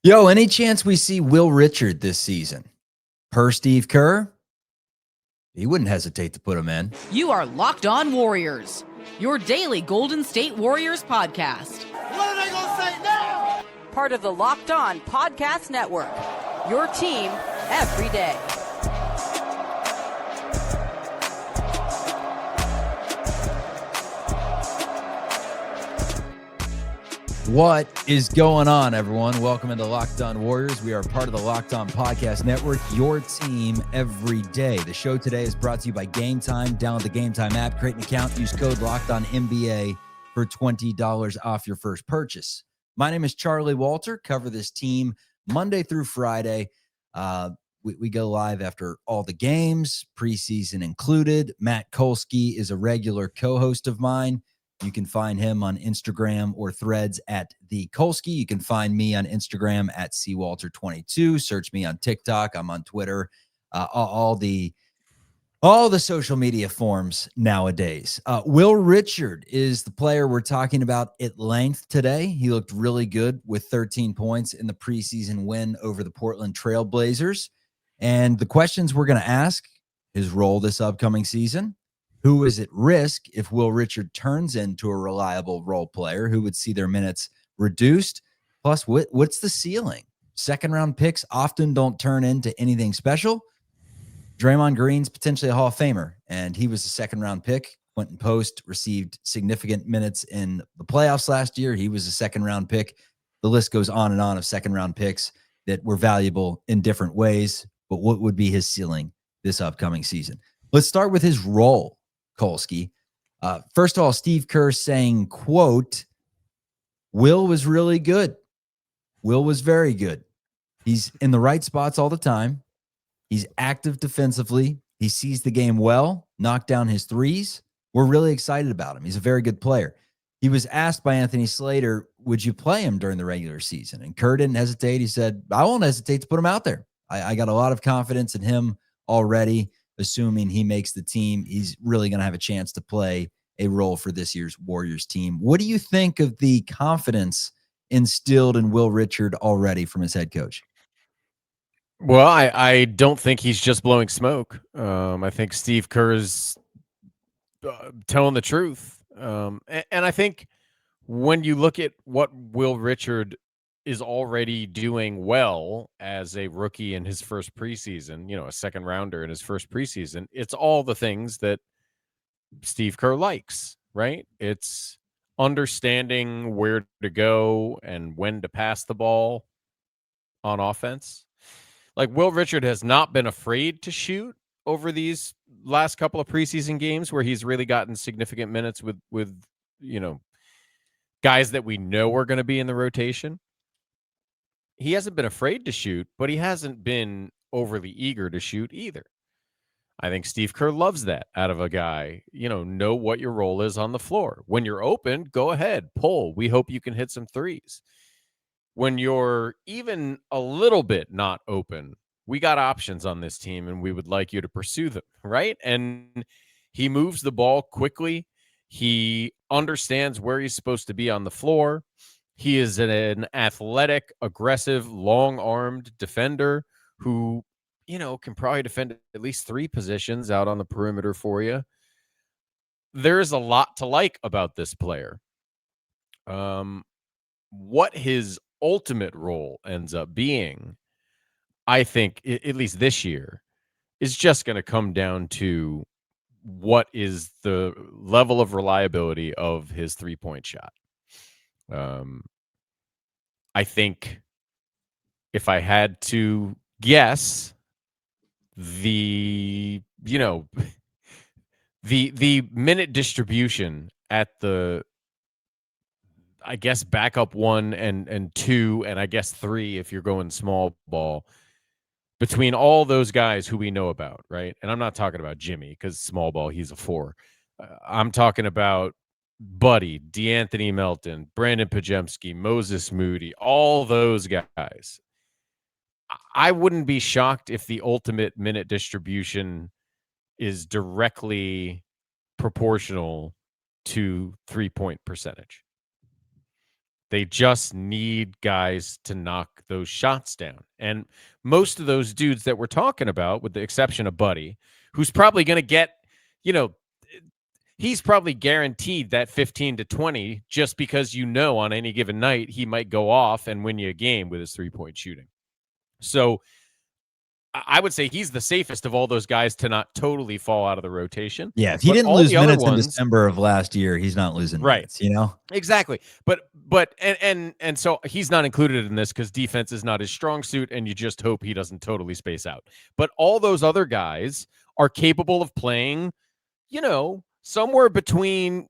Yo, any chance we see Will Richard this season? Per Steve Kerr, he wouldn't hesitate to put him in. You are Locked On Warriors, your daily Golden State Warriors podcast. What are they going to say now? Part of the Locked On Podcast Network, your team every day. What is going on, everyone? Welcome into Locked On Warriors. We are part of the Locked On Podcast Network, your team every day. The show today is brought to you by Gametime. Download the Gametime app, create an account, use code LOCKEDONNBA for $20 off your first purchase. My name is Charlie Walter. Cover this team Monday through Friday. We go live after all the games, preseason included. Matt Kolsky is a regular co-host of mine. You can find him on Instagram or Threads at the Kolsky. You can find me on Instagram at cwalter22. Search me on TikTok. I'm on Twitter. All the social media forms nowadays. Will Richard is the player we're talking about at length today. He looked really good with 13 points in the preseason win over the Portland Trail Blazers. And the questions we're going to ask: his role this upcoming season. Who is at risk if Will Richard turns into a reliable role player? Who would see their minutes reduced? Plus, what's the ceiling? Second-round picks often don't turn into anything special. Draymond Green's potentially a Hall of Famer, and he was a second-round pick. Quentin Post received significant minutes in the playoffs last year. He was a second-round pick. The list goes on and on of second-round picks that were valuable in different ways. But what would be his ceiling this upcoming season? Let's start with his role. Kolsky. First of all, Steve Kerr saying, quote, Will was really good. Will was very good. He's in the right spots all the time. He's active defensively. He sees the game well, knocked down his threes. We're really excited about him. He's a very good player. He was asked by Anthony Slater, would you play him during the regular season? And Kerr didn't hesitate. He said, I won't hesitate to put him out there. I got a lot of confidence in him already. Assuming he makes the team, he's really going to have a chance to play a role for this year's Warriors team. What do you think of the confidence instilled in Will Richard already from his head coach? Well, I don't think he's just blowing smoke. I think Steve Kerr is telling the truth. And I think when you look at what Will Richard is already doing well as a rookie in his first preseason, a second rounder in his first preseason, it's all the things that Steve Kerr likes, right? It's understanding where to go and when to pass the ball on offense. Like, Will Richard has not been afraid to shoot over these last couple of preseason games where he's really gotten significant minutes with guys that we know are going to be in the rotation. He hasn't been afraid to shoot, but he hasn't been overly eager to shoot either. I think Steve Kerr loves that out of a guy. Know what your role is on the floor. When you're open, go ahead, pull. We hope you can hit some threes. When you're even a little bit not open, we got options on this team, and we would like you to pursue them, right? And he moves the ball quickly. He understands where he's supposed to be on the floor. He is an athletic, aggressive, long-armed defender who, can probably defend at least three positions out on the perimeter for you. There's a lot to like about this player. What his ultimate role ends up being, I think, at least this year, is just going to come down to what is the level of reliability of his three-point shot. I think if I had to guess, the minute distribution at the, I guess, backup 1 and 2, and I guess 3 if you're going small ball, between all those guys who we know about, right? And I'm not talking about Jimmy because small ball, he's a 4. I'm talking about Buddy, DeAnthony Melton, Brandon Pajemski, Moses Moody, all those guys. I wouldn't be shocked if the ultimate minute distribution is directly proportional to 3-point percentage. They just need guys to knock those shots down. And most of those dudes that we're talking about, with the exception of Buddy, who's probably going to get, he's probably guaranteed that 15 to 20 just because on any given night he might go off and win you a game with his three-point shooting. So I would say he's the safest of all those guys to not totally fall out of the rotation. Yeah, if he didn't lose minutes in December of last year, he's not losing minutes, Exactly. But so he's not included in this because defense is not his strong suit, and you just hope he doesn't totally space out. But all those other guys are capable of playing, somewhere between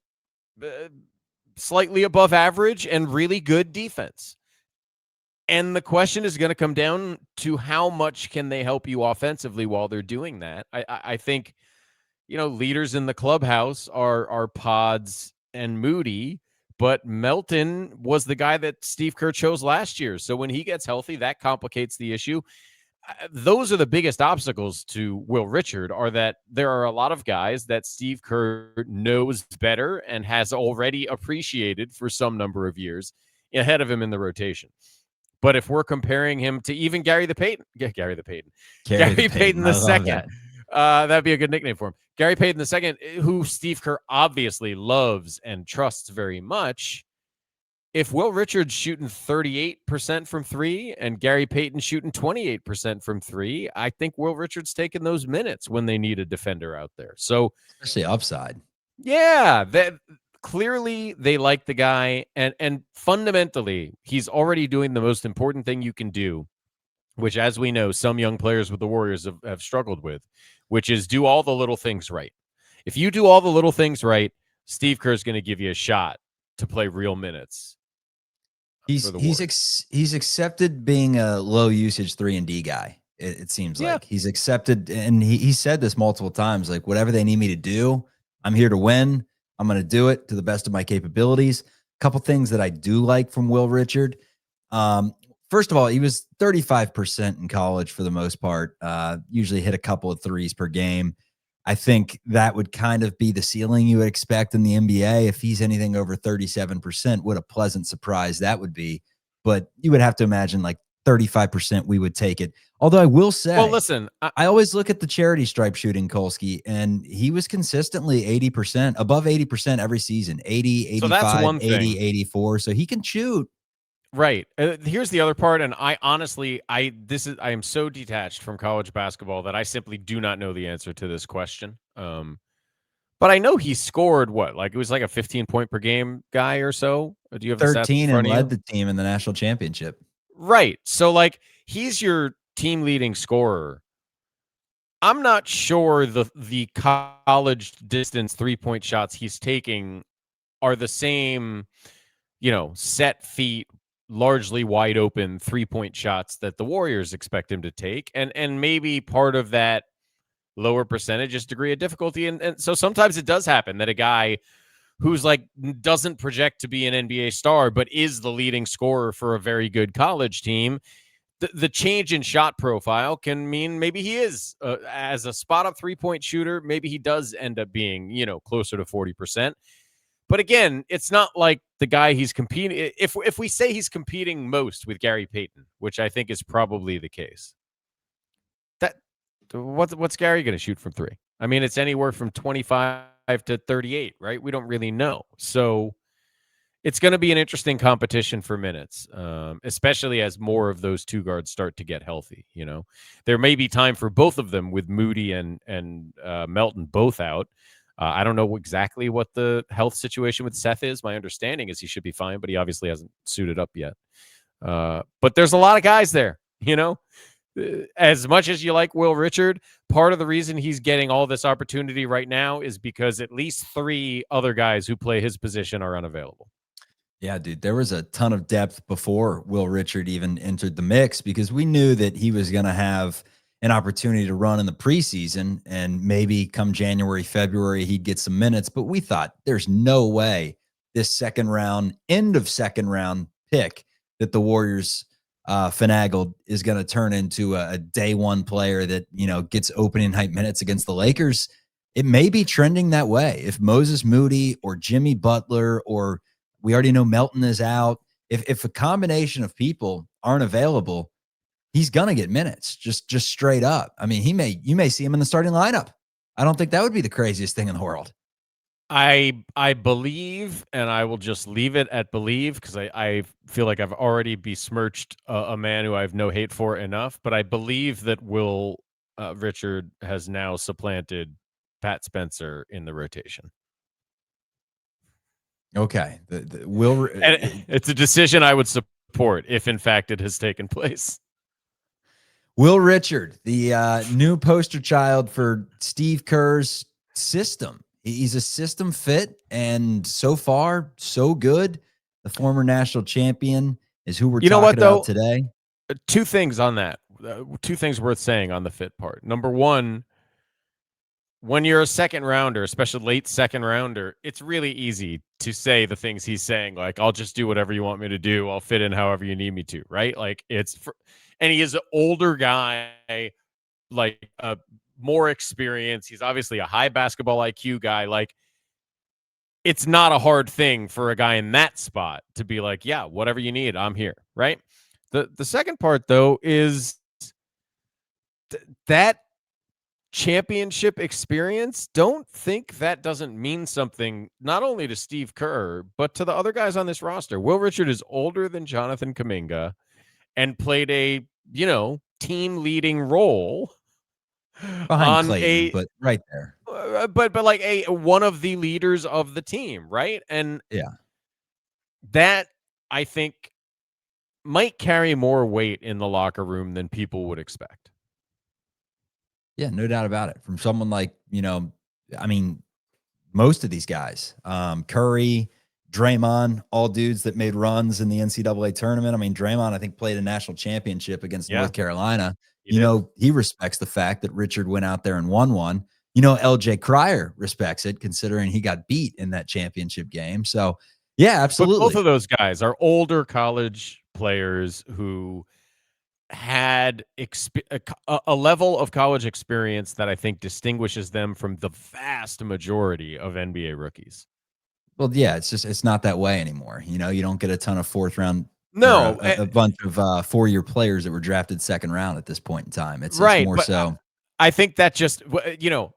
slightly above average and really good defense. And the question is going to come down to how much can they help you offensively while they're doing that. I think, leaders in the clubhouse are Pods and Moody, but Melton was the guy that Steve Kerr chose last year. So when he gets healthy, that complicates the issue. Those are the biggest obstacles to Will Richard, are that there are a lot of guys that Steve Kerr knows better and has already appreciated for some number of years ahead of him in the rotation. But if we're comparing him to even Gary Payton the second, that'd be a good nickname for him. Gary Payton the second, who Steve Kerr obviously loves and trusts very much. If Will Richard's shooting 38% from three and Gary Payton shooting 28% from three, I think Will Richard's taking those minutes when they need a defender out there. So, especially upside. Yeah, that. Clearly, they like the guy, and fundamentally, he's already doing the most important thing you can do, which, as we know, some young players with the Warriors have struggled with, which is do all the little things right. If you do all the little things right, Steve Kerr is going to give you a shot to play real minutes. He's accepted being a low usage 3-and-D guy. It seems like he's accepted, and he said this multiple times, like, whatever they need me to do, I'm here to win. I'm going to do it to the best of my capabilities. A couple things that I do like from Will Richard. First of all, he was 35% in college for the most part. Usually hit a couple of threes per game. I think that would kind of be the ceiling you would expect in the NBA. If he's anything over 37%, what a pleasant surprise that would be. But you would have to imagine like 35%, we would take it. Although I will say, well, listen, I always look at the charity stripe shooting, Kolsky, and he was consistently 80%, above 80% every season, 80, 85, so that's one 80, 84. So he can shoot. Right. Here's the other part. And I honestly, I am so detached from college basketball that I simply do not know the answer to this question. But I know he scored it was like a 15 point per game guy or so. Do you have 13 and led the team in the national championship? Right. So he's your team leading scorer. I'm not sure the college distance 3-point shots he's taking are the same, set feet, largely wide open 3-point shots that the Warriors expect him to take. And maybe part of that lower percentage is degree of difficulty. And so sometimes it does happen that a guy who's doesn't project to be an NBA star, but is the leading scorer for a very good college team, the change in shot profile can mean maybe he is as a spot up 3-point shooter. Maybe he does end up being, closer to 40%. But again, it's not like the guy he's competing. If we say he's competing most with Gary Payton, which I think is probably the case, what's Gary going to shoot from three? I mean, it's anywhere from 25 to 38, right? We don't really know. So it's going to be an interesting competition for minutes, especially as more of those two guards start to get healthy. There may be time for both of them with Moody and Melton both out. I don't know exactly what the health situation with Seth is. My understanding is he should be fine, but he obviously hasn't suited up yet. But there's a lot of guys there, As much as you like Will Richard, part of the reason he's getting all this opportunity right now is because at least 3 other guys who play his position are unavailable. Yeah, dude, there was a ton of depth before Will Richard even entered the mix because we knew that he was going to have an opportunity to run in the preseason and maybe come January, February, he'd get some minutes. But we thought there's no way this end of second round pick that the Warriors finagled is going to turn into a day one player that, gets opening night minutes against the Lakers. It may be trending that way. If Moses Moody or Jimmy Butler, or we already know Melton is out, if a combination of people aren't available, he's gonna get minutes, just straight up. I mean, you may see him in the starting lineup. I don't think that would be the craziest thing in the world. I believe, and I will just leave it at believe, because I feel like I've already besmirched a man who I have no hate for enough. But I believe that Will Richard has now supplanted Pat Spencer in the rotation. Okay, Will And it's a decision I would support if, in fact, it has taken place. Will Richard, the new poster child for Steve Kerr's system. He's a system fit, and so far, so good. The former national champion is who we're talking about today. Two things on that. Two things worth saying on the fit part. Number one, when you're a second rounder, especially late second rounder, it's really easy to say the things he's saying, like, I'll just do whatever you want me to do. I'll fit in however you need me to, right? Like, and he is an older guy, like more experience. He's obviously a high basketball IQ guy. Like, it's not a hard thing for a guy in that spot to be like, yeah, whatever you need, I'm here, right? The second part, though, is that championship experience. Don't think that doesn't mean something, not only to Steve Kerr, but to the other guys on this roster. Will Richard is older than Jonathan Kuminga and played a, team leading role Behind on Clayton, but right there. But like one of the leaders of the team, right? And yeah, that I think might carry more weight in the locker room than people would expect. Yeah, no doubt about it. From someone like, I mean, most of these guys, Curry, Draymond, all dudes that made runs in the NCAA tournament. I mean, Draymond, I think, played a national championship against North Carolina. He respects the fact that Richard went out there and won one. LJ Cryer respects it, considering he got beat in that championship game. So, yeah, absolutely. But both of those guys are older college players who had a level of college experience that I think distinguishes them from the vast majority of NBA rookies. Well, yeah, it's not that way anymore. You don't get a ton of fourth round. No, a bunch of 4-year players that were drafted second round at this point in time. It's right, more so. I think that just,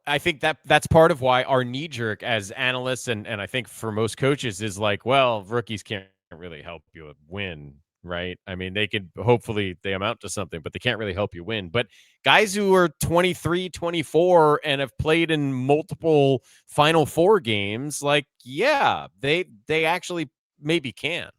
I think that's part of why our knee jerk as analysts and I think for most coaches is like, well, rookies can't really help you win, right? I mean, hopefully they amount to something, but they can't really help you win. But guys who are 23, 24 and have played in multiple Final Four games, like, yeah, they actually maybe can.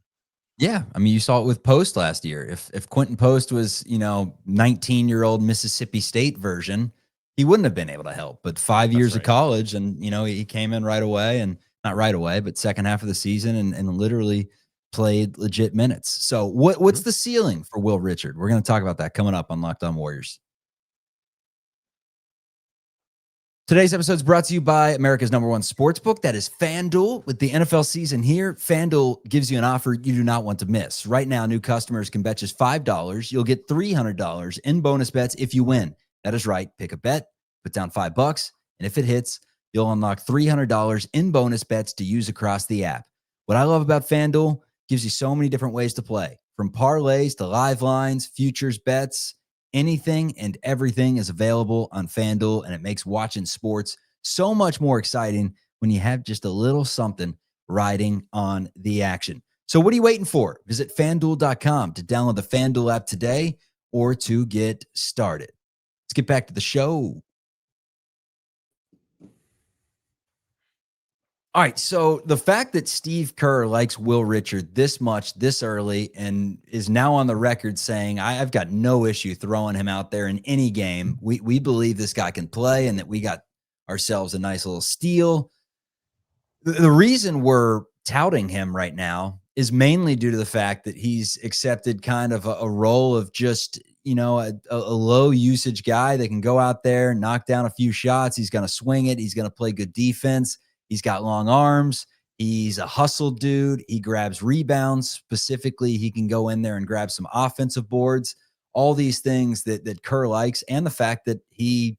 Yeah, I mean, you saw it with Post last year. If Quentin Post was, 19-year-old Mississippi State version, he wouldn't have been able to help. But 5 years of college, and he came in right away, and not right away, but second half of the season, and literally played legit minutes. So what's the ceiling for Will Richard? We're going to talk about that coming up on Locked On Warriors. Today's episode is brought to you by America's #1 sportsbook. That is FanDuel. With the NFL season here, FanDuel gives you an offer you do not want to miss. Right now, new customers can bet just $5. You'll get $300 in bonus bets if you win. That is right. Pick a bet, put down $5, and if it hits, you'll unlock $300 in bonus bets to use across the app. What I love about FanDuel, gives you so many different ways to play, from parlays to live lines, futures, bets. Anything and everything is available on FanDuel, and it makes watching sports so much more exciting when you have just a little something riding on the action. So what are you waiting for? Visit FanDuel.com to download the FanDuel app today or to get started. Let's get back to the show. All right, so the fact that Steve Kerr likes Will Richard this much, this early, and is now on the record saying, I've got no issue throwing him out there in any game. We believe this guy can play and that we got ourselves a nice little steal. The reason we're touting him right now is mainly due to the fact that he's accepted kind of a role of just, a low usage guy that can go out there, knock down a few shots. He's going to swing it. He's going to play good defense. He's got long arms. He's a hustle dude. He grabs rebounds. Specifically, he can go in there and grab some offensive boards. All these things that Kerr likes, and the fact that he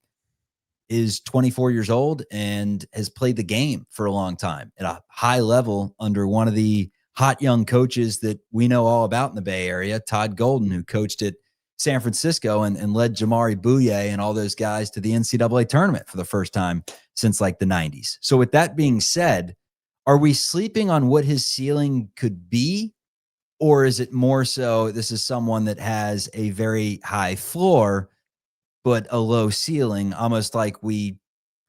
is 24 years old and has played the game for a long time at a high level under one of the hot young coaches that we know all about in the Bay Area. Todd Golden, who coached at San Francisco and led Jamari Bouye and all those guys to the NCAA tournament for the first time since like the 90s. So with that being said, are we sleeping on what his ceiling could be? Or is it more so this is someone that has a very high floor, but a low ceiling, almost like we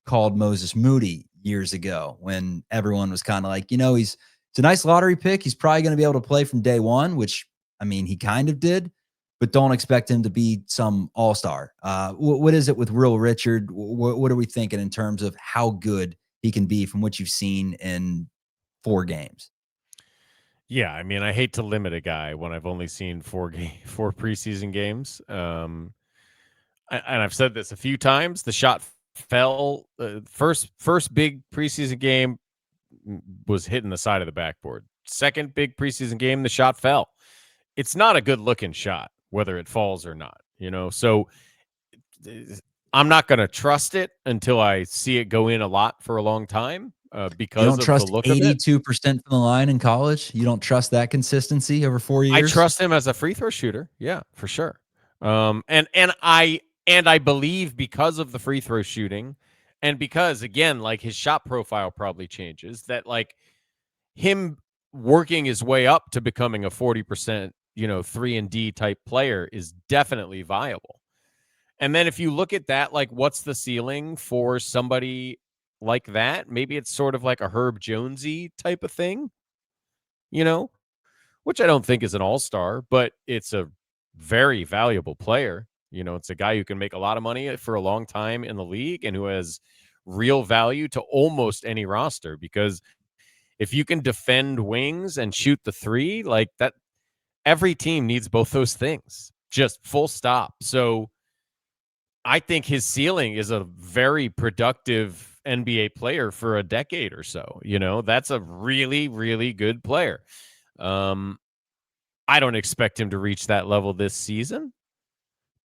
called Moses Moody years ago when everyone was kind of like, it's a nice lottery pick. He's probably going to be able to play from day one, which, I mean, he kind of did, but don't expect him to be some all-star. What is it with Will Richard? What are we thinking in terms of how good he can be from what you've seen in 4 games? Yeah, I mean, I hate to limit a guy when I've only seen 4 preseason games. And I've said this a few times. The shot fell. First big preseason game was hitting the side of the backboard. Second big preseason game, the shot fell. It's not a good looking shot, whether it falls or not. So I'm not going to trust it until I see it go in a lot for a long time. Because you don't trust the look 82% from the line in college. You don't trust that consistency over 4 years. I trust him as a free throw shooter. Yeah, for sure. And I believe because of the free throw shooting, and because again, like his shot profile probably changes, that like him working his way up to becoming a 40%, 3-and-D type player is definitely viable. And then if you look at that, like what's the ceiling for somebody like that? Maybe it's sort of like a Herb Jonesy type of thing, which I don't think is an all-star, but it's a very valuable player. It's a guy who can make a lot of money for a long time in the league and who has real value to almost any roster, because if you can defend wings and shoot the 3 like that, every team needs both those things, just full stop. So I think his ceiling is a very productive NBA player for a decade or so. That's a really, really good player. I don't expect him to reach that level this season,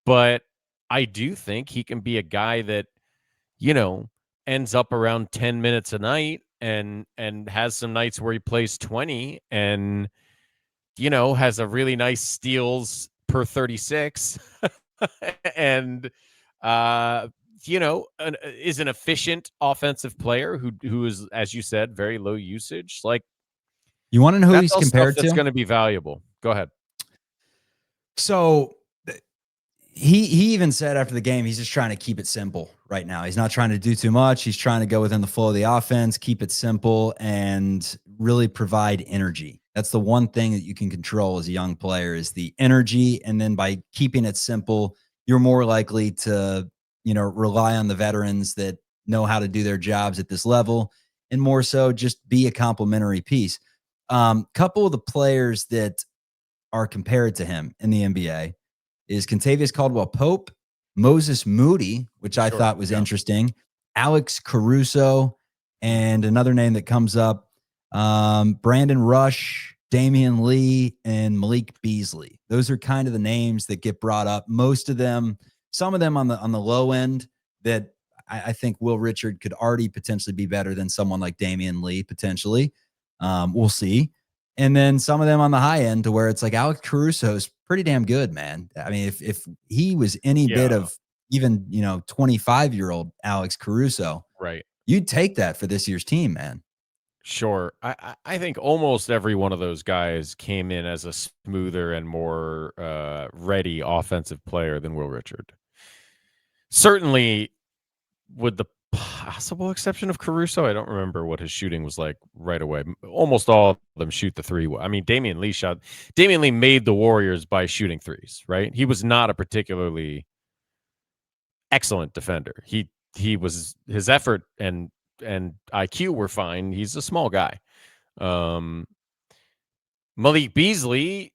but I do think he can be a guy that, ends up around 10 minutes a night and has some nights where he plays 20 and, has a really nice steals per 36 and, is an efficient offensive player who is, as you said, very low usage. Like, you want to know who he's compared to? That's going to be valuable. Go ahead. So he even said after the game, he's just trying to keep it simple right now. He's not trying to do too much. He's trying to go within the flow of the offense, keep it simple, and really provide energy. That's the one thing that you can control as a young player is the energy. And then by keeping it simple, you're more likely to, rely on the veterans that know how to do their jobs at this level, and more so just be a complementary piece. Couple of the players that are compared to him in the NBA is Kentavious Caldwell-Pope, Moses Moody, which I thought was interesting, Alex Caruso, and another name that comes up, Brandon Rush, Damian Lee, and Malik Beasley. Those are kind of the names that get brought up. Most of them, some of them on the low end that I think Will Richard could already potentially be better than someone like Damian Lee, potentially. We'll see. And then some of them on the high end to where it's like Alex Caruso is pretty damn good, man. I mean, if he was any bit of even, 25-year-old Alex Caruso, right, you'd take that for this year's team, man. Sure. I think almost every one of those guys came in as a smoother and more ready offensive player than Will Richard. Certainly, with the possible exception of Caruso, I don't remember what his shooting was like right away. Almost all of them shoot the 3. I mean, Damian Lee made the Warriors by shooting 3s, right? He was not a particularly excellent defender. He was, his effort and IQ were fine. He's a small guy. Malik Beasley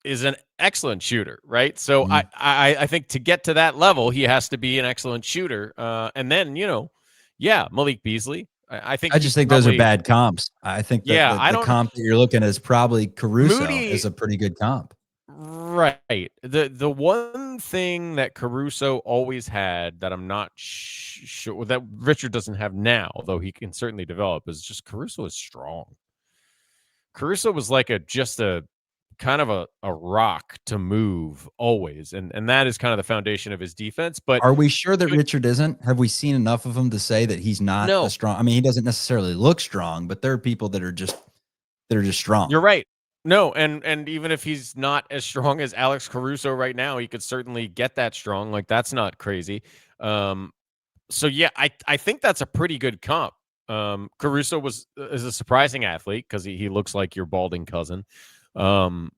is an excellent shooter, right? So I think to get to that level, he has to be an excellent shooter. And then, Malik Beasley. I just think those are bad comps. I think that the comp that you're looking at is probably Caruso is a pretty good comp. Right. The one thing that Caruso always had that I'm not sure that Richard doesn't have now, although he can certainly develop, is just Caruso is strong. Caruso was like just a kind of a rock to move always. And that is kind of the foundation of his defense. But Are we sure that Richard isn't? Have we seen enough of him to say that he's not no, a strong? I mean, he doesn't necessarily look strong, but there are people that are just strong. you're right. No, and even if he's not as strong as Alex Caruso right now, he could certainly get that strong. Like, that's not crazy. So yeah, I think that's a pretty good comp. Caruso is a surprising athlete because he looks like your balding cousin. And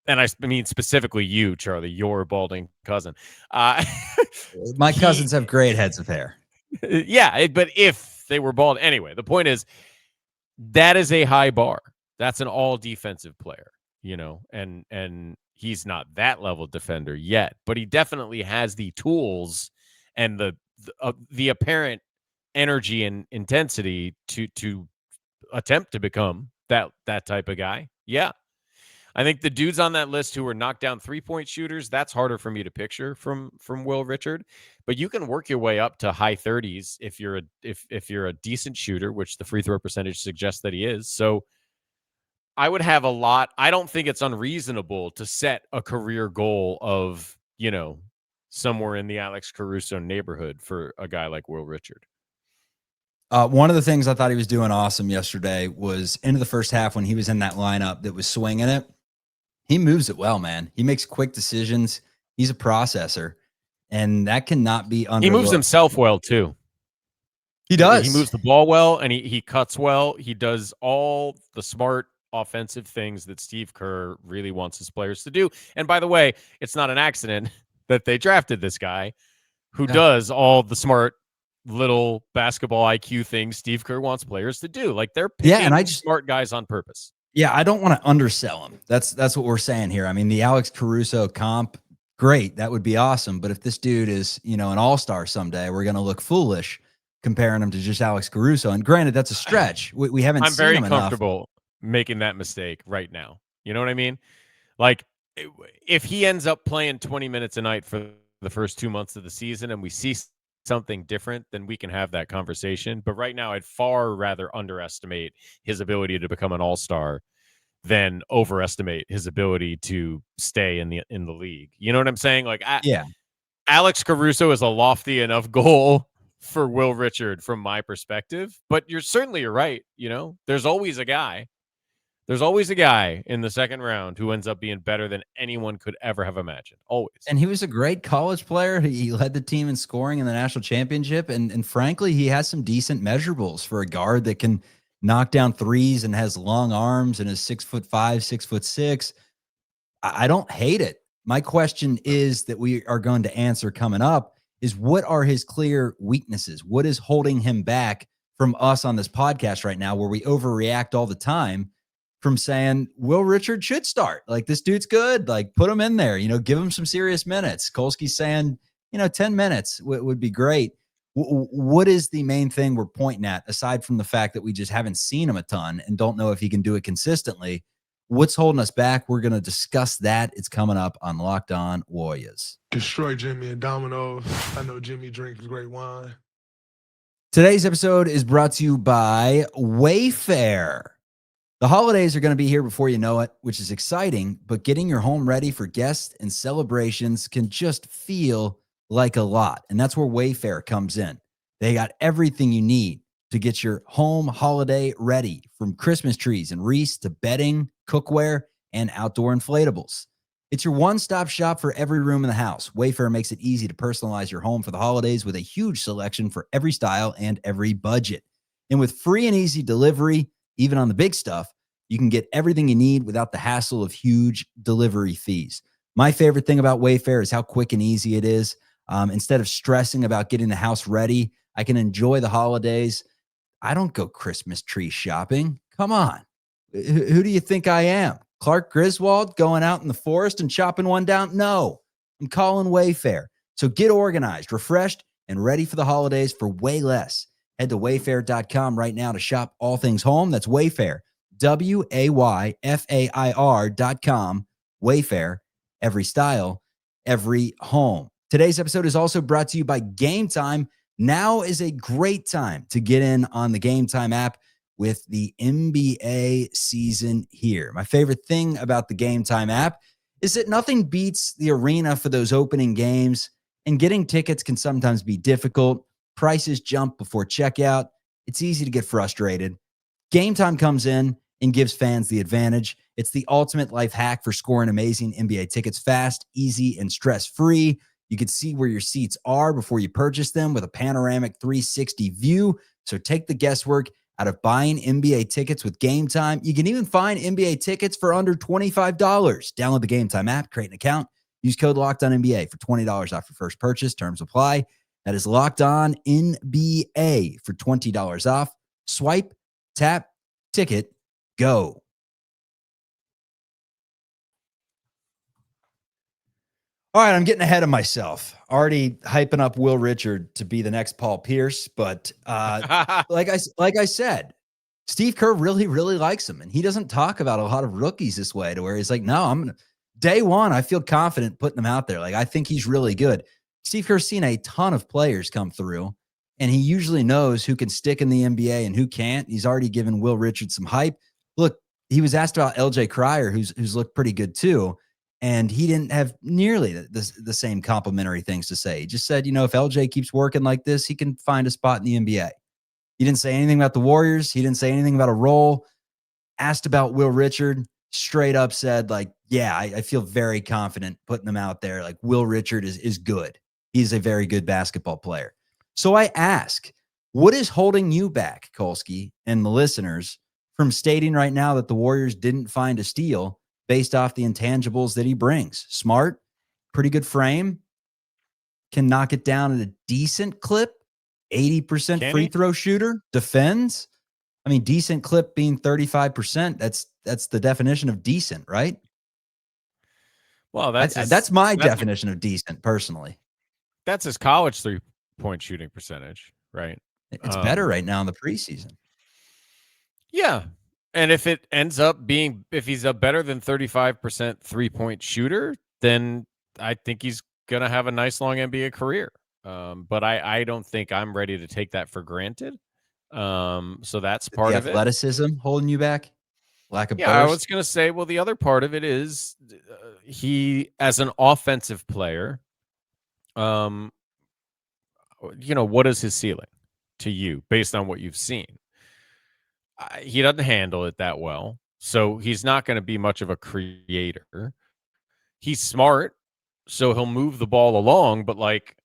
I mean specifically you, Charlie, your balding cousin. My cousins have great heads of hair. Yeah, but if they were bald anyway, the point is that is a high bar. That's an all defensive player, and he's not that level defender yet, but he definitely has the tools and the apparent energy and intensity to attempt to become that type of guy. Yeah. I think the dudes on that list who were knocked down 3-point shooters, that's harder for me to picture from Will Richard, but you can work your way up to high 30s if you're a decent shooter, which the free throw percentage suggests that he is. So I would have a lot. I don't think it's unreasonable to set a career goal of, somewhere in the Alex Caruso neighborhood for a guy like Will Richard. One of the things I thought he was doing awesome yesterday was into the first half when he was in that lineup that was swinging it. He moves it well, man. He makes quick decisions. He's a processor, and that cannot be underlooked. He moves himself well, too. He does. He moves the ball well, and he cuts well. He does all the smart offensive things that Steve Kerr really wants his players to do. And by the way, it's not an accident that they drafted this guy who does all the smart little basketball IQ things Steve Kerr wants players to do. Like, they're picking smart guys on purpose. Yeah, I don't want to undersell him. That's what we're saying here. I mean, the Alex Caruso comp, great. That would be awesome. But if this dude is, an all-star someday, we're going to look foolish comparing him to just Alex Caruso. And granted, that's a stretch. We haven't seen him enough. I'm very comfortable making that mistake right now. You know what I mean? Like, if he ends up playing 20 minutes a night for the first 2 months of the season and we see something different, then we can have that conversation. But right now, I'd far rather underestimate his ability to become an all-star than overestimate his ability to stay in the league. You know what I'm saying? Like, yeah, Alex Caruso is a lofty enough goal for Will Richard from my perspective, but you're right. There's always a guy. There's always a guy in the second round who ends up being better than anyone could ever have imagined. Always. And he was a great college player. He led the team in scoring in the national championship. And frankly, he has some decent measurables for a guard that can knock down threes and has long arms and is 6'5", 6'6". I don't hate it. My question is that we are going to answer coming up is, what are his clear weaknesses? What is holding him back from us on this podcast right now, where we overreact all the time, from saying Will Richard should start? Like, this dude's good. Like, put him in there, give him some serious minutes. Kolsky's saying, 10 minutes would be great. What is the main thing we're pointing at, aside from the fact that we just haven't seen him a ton and don't know if he can do it consistently? What's holding us back? We're going to discuss that. It's coming up on Locked On Warriors. Destroy Jimmy and Domino's. I know Jimmy drinks great wine. Today's episode is brought to you by Wayfair. The holidays are going to be here before you know it, which is exciting, but getting your home ready for guests and celebrations can just feel like a lot. And that's where Wayfair comes in. They got everything you need to get your home holiday ready, from Christmas trees and wreaths to bedding, cookware, and outdoor inflatables. It's your one-stop shop for every room in the house. Wayfair makes it easy to personalize your home for the holidays with a huge selection for every style and every budget. And with free and easy delivery, even on the big stuff, you can get everything you need without the hassle of huge delivery fees. My favorite thing about Wayfair is how quick and easy it is. Instead of stressing about getting the house ready, I can enjoy the holidays. I don't go Christmas tree shopping. Come on. Who do you think I am? Clark Griswold going out in the forest and chopping one down? No, I'm calling Wayfair. So get organized, refreshed, and ready for the holidays for way less. Head to wayfair.com right now to shop all things home. That's Wayfair, Wayfair.com. Wayfair, every style, every home. Today's episode is also brought to you by Gametime. Now is a great time to get in on the Gametime app. with the NBA season here. My favorite thing about the Gametime app is that nothing beats the arena for those opening games, and getting tickets can sometimes be difficult. Prices jump before checkout. It's easy to get frustrated. Gametime comes in and gives fans the advantage. It's the ultimate life hack for scoring amazing NBA tickets fast, easy, and stress-free. You can see where your seats are before you purchase them with a panoramic 360 view. So take the guesswork out of buying NBA tickets with Gametime. You can even find NBA tickets for under $25. Download the Gametime app, create an account, use code LOCKEDONNBA for $20 off your first purchase. Terms apply. That is Locked On NBA for $20 off. Swipe, tap, ticket, go. All right, I'm getting ahead of myself. Already hyping up Will Richard to be the next Paul Pierce, but like I said, Steve Kerr really likes him, and he doesn't talk about a lot of rookies this way, to where he's like, no, I'm gonna day one. I feel confident putting him out there. Like, I think he's really good. Steve Kerr's seen a ton of players come through, and he usually knows who can stick in the NBA and who can't. He's already given Will Richard some hype. Look, he was asked about LJ Cryer, who's looked pretty good too. And he didn't have nearly the same complimentary things to say. He just said, if LJ keeps working like this, he can find a spot in the NBA. He didn't say anything about the Warriors. He didn't say anything about a role. Asked about Will Richard, straight up said, like, yeah, I feel very confident putting him out there. Like, Will Richard is good. He's a very good basketball player. So I ask, what is holding you back, Kolsky, and the listeners, from stating right now that the Warriors didn't find a steal based off the intangibles that he brings? Smart, pretty good frame, can knock it down at a decent clip, 80% free throw shooter, defends. I mean, decent clip being 35%. That's the definition of decent, right? Well, that's my definition of decent, personally. That's his college 3-point shooting percentage, right? It's better right now in the preseason. Yeah. And if it ends up being, if he's a better than 35% 3-point shooter, then I think he's going to have a nice long NBA career. But I don't think I'm ready to take that for granted. So that's part of it. Athleticism holding you back? Lack of burst? I was going to say, well, the other part of it is he, as an offensive player, what is his ceiling to you based on what you've seen? He doesn't handle it that well, so he's not going to be much of a creator. He's smart, so he'll move the ball along, but like,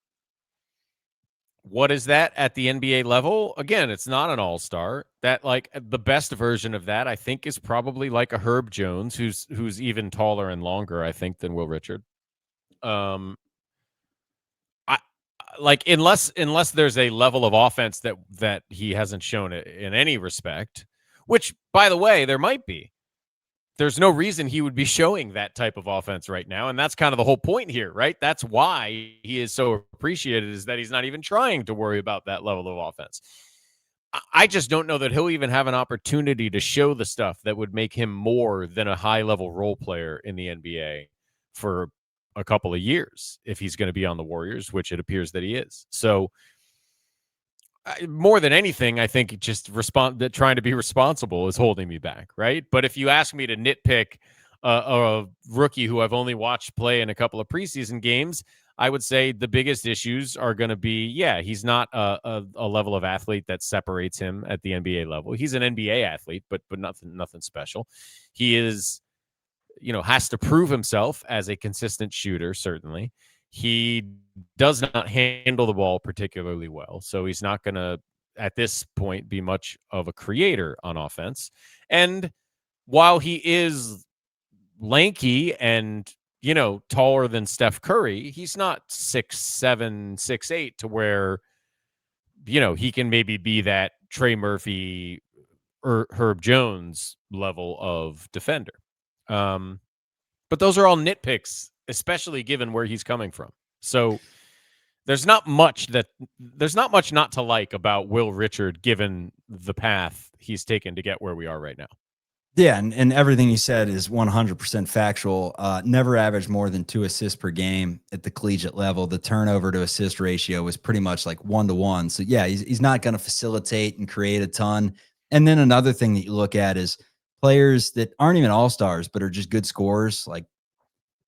what is that at the NBA level? Again, it's not an all-star. That, like, the best version of that, I think, is probably like a Herb Jones, who's even taller and longer, I think, than Will Richard. Unless there's a level of offense that he hasn't shown it in any respect, which, by the way, there might be. There's no reason he would be showing that type of offense right now, and that's kind of the whole point here, right? That's why he is so appreciated, is that he's not even trying to worry about that level of offense. I just don't know that he'll even have an opportunity to show the stuff that would make him more than a high-level role player in the NBA for a couple of years if he's going to be on the Warriors, which it appears that he is. So more than anything, I think just trying to be responsible is holding me back, right? But if you ask me to nitpick a rookie who I've only watched play in a couple of preseason games, I would say the biggest issues are going to be, he's not a level of athlete that separates him at the NBA level. He's an NBA athlete, but nothing special. He is, has to prove himself as a consistent shooter, certainly. He does not handle the ball particularly well, so he's not going to, at this point, be much of a creator on offense. And while he is lanky and, taller than Steph Curry, he's not 6'7", 6'8", to where, he can maybe be that Trey Murphy or Herb Jones level of defender. But those are all nitpicks, especially given where he's coming from. So there's not much not to like about Will Richard, given the path he's taken to get where we are right now. Yeah, and everything you said is 100% factual. Never averaged more than 2 assists per game at the collegiate level. The turnover to assist ratio was pretty much like 1-to-1. So yeah, he's not going to facilitate and create a ton. And then another thing that you look at is players that aren't even all-stars, but are just good scorers. Like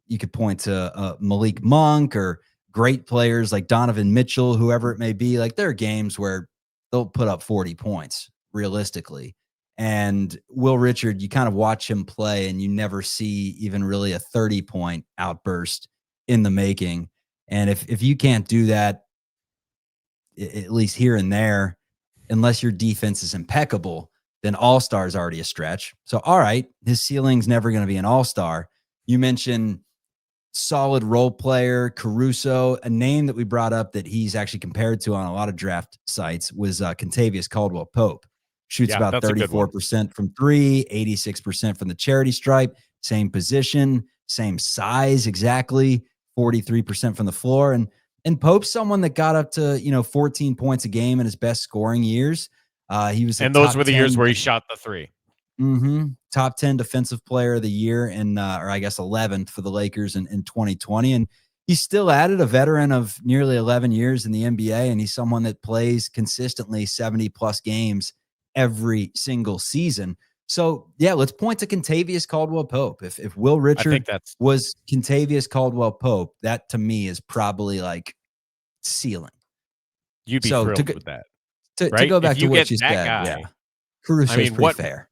you could point to Malik Monk or great players like Donovan Mitchell, whoever it may be. Like there are games where they'll put up 40 points realistically. And Will Richard, you kind of watch him play and you never see even really a 30-point outburst in the making. And if you can't do that, at least here and there, unless your defense is impeccable, then all-star is already a stretch. So, all right, his ceiling's never going to be an all-star. You mentioned solid role player, Caruso. A name that we brought up that he's actually compared to on a lot of draft sites was Kentavious Caldwell-Pope. Shoots about 34% from three, 86% from the charity stripe, same position, same size exactly, 43% from the floor. And Pope's someone that got up to, 14 points a game in his best scoring years. He was, and those were the years where he shot the three. Top 10 defensive player of the year, and or I guess 11th for the Lakers in 2020. And he's still at it, a veteran of nearly 11 years in the NBA, and he's someone that plays consistently 70 plus games every single season. So yeah, let's point to Kentavious Caldwell-Pope. If Will Richard was Kentavious Caldwell-Pope, that to me is probably like ceiling. You'd be thrilled with that. To go back to what you said, yeah. Caruso's pretty fair.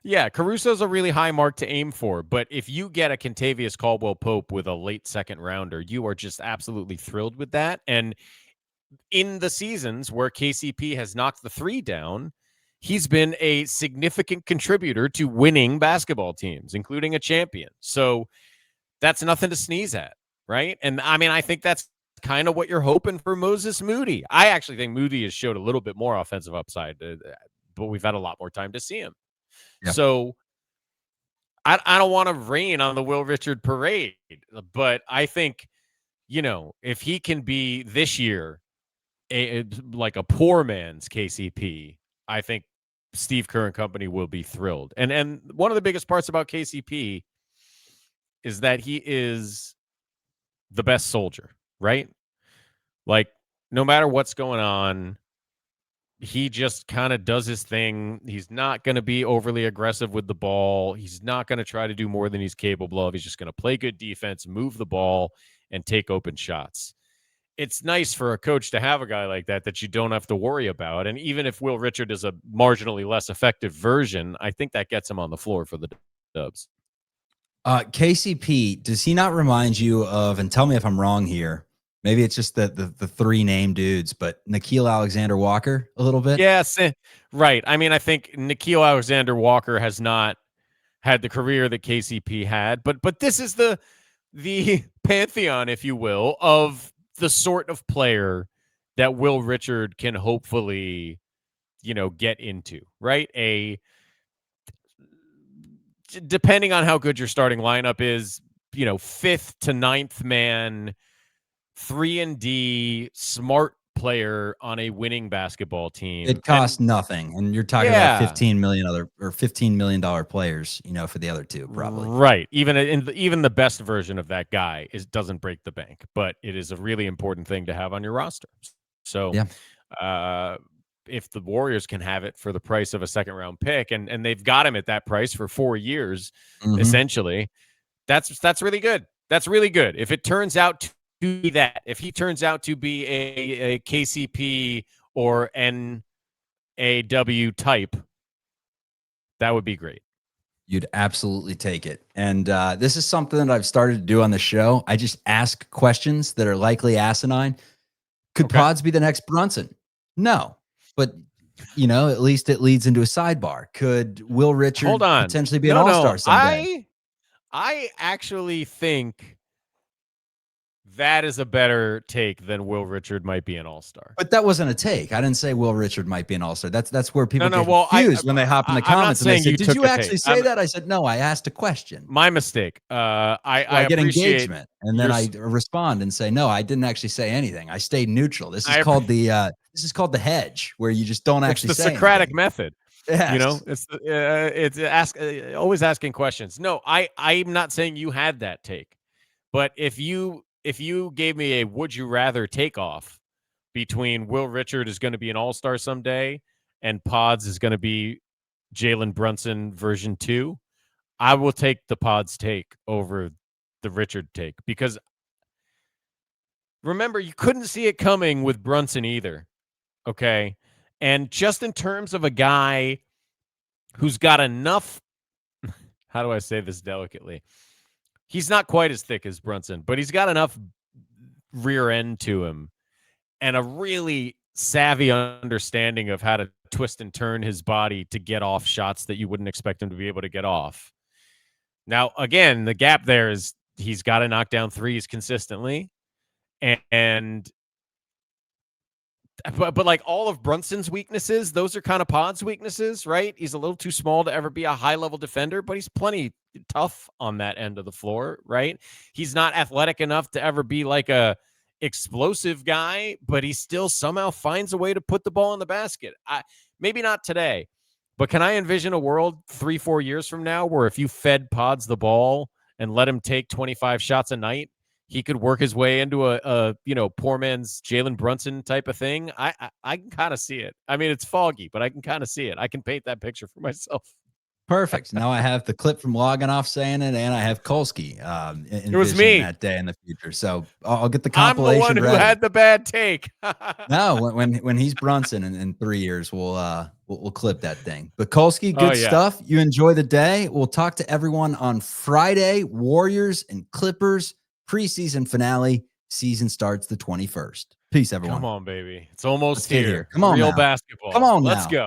Yeah, Caruso's a really high mark to aim for, but if you get a Kentavious Caldwell-Pope with a late second rounder, you are just absolutely thrilled with that. And in the seasons where KCP has knocked the three down, he's been a significant contributor to winning basketball teams, including a champion. So that's nothing to sneeze at, right? And I mean, I think that's kind of what you're hoping for Moses Moody. I actually think Moody has showed a little bit more offensive upside, but we've had a lot more time to see him. Yeah. So I don't want to rain on the Will Richard parade, but I think, if he can be this year like a poor man's KCP, I think Steve Kerr and company will be thrilled. And one of the biggest parts about KCP is that he is the best soldier, right? Like, no matter what's going on, he just kind of does his thing. He's not going to be overly aggressive with the ball. He's not going to try to do more than he's capable of. He's just going to play good defense, move the ball, and take open shots. It's nice for a coach to have a guy like that you don't have to worry about. And even if Will Richard is a marginally less effective version, I think that gets him on the floor for the Dubs. KCP, does he not remind you of, and tell me if I'm wrong here, maybe it's just the three name dudes, but Nickeil Alexander-Walker a little bit? Yes, right. I mean, I think Nickeil Alexander-Walker has not had the career that KCP had, but this is the pantheon, if you will, of the sort of player that Will Richard can hopefully, get into, right? Depending on how good your starting lineup is, 5th to 9th man, 3-and-D, smart player on a winning basketball team. It costs nothing, and you're talking about $15 million players, for the other two, probably. Right. Even the best version of that guy doesn't break the bank, but it is a really important thing to have on your roster. So, if the Warriors can have it for the price of a second-round pick, and they've got him at that price for 4 years, essentially, that's really good. That's really good. If it turns out to be that, if he turns out to be a KCP or NAW type, that would be great. You'd absolutely take it. And this is something that I've started to do on the show. I just ask questions that are likely asinine. Could Pods be the next Brunson? No. But, at least it leads into a sidebar. Could Will Richard potentially be an all-star someday? I actually think that is a better take than Will Richard might be an all-star. But that wasn't a take. I didn't say Will Richard might be an all-star. That's where people get confused when they hop in the comments and they say, did you actually say that? I said, no, I asked a question. My mistake. I get engagement, and then I respond and say, no, I didn't actually say anything. I stayed neutral. This is called the hedge, where you just don't actually say anything. It's the Socratic method. Yes. It's always asking questions. No, I'm not saying you had that take, but if you gave me a would you rather take off between Will Richard is going to be an all-star someday and Pods is going to be Jalen Brunson version 2, I will take the Pods take over the Richard take, because remember, you couldn't see it coming with Brunson either. Okay. And just in terms of a guy who's got enough, how do I say this delicately? He's not quite as thick as Brunson, but he's got enough rear end to him and a really savvy understanding of how to twist and turn his body to get off shots that you wouldn't expect him to be able to get off. Now, again, the gap there is he's got to knock down threes consistently. But like all of Brunson's weaknesses, those are kind of Pod's weaknesses, right? He's a little too small to ever be a high-level defender, but he's plenty tough on that end of the floor, right? He's not athletic enough to ever be like a explosive guy, but he still somehow finds a way to put the ball in the basket. Maybe not today, but can I envision a world 3-4 years from now where if you fed Pods the ball and let him take 25 shots a night, he could work his way into a poor man's Jalen Brunson type of thing? I can kind of see it. I mean, it's foggy, but I can kind of see it. I can paint that picture for myself. Perfect. Now I have the clip from Logging Off saying it, and I have Kolsky it was me that day in the future. So I'll get the compilation. I'm the one ready. who had the bad take. No, when he's Brunson in 3 years, we'll clip that thing. But Kolsky, good stuff. You enjoy the day. We'll talk to everyone on Friday. Warriors and Clippers preseason finale. Season starts the 21st. Peace, everyone. Come on, baby. It's almost here. Come on, real now. basketball. Come on, let's now. go.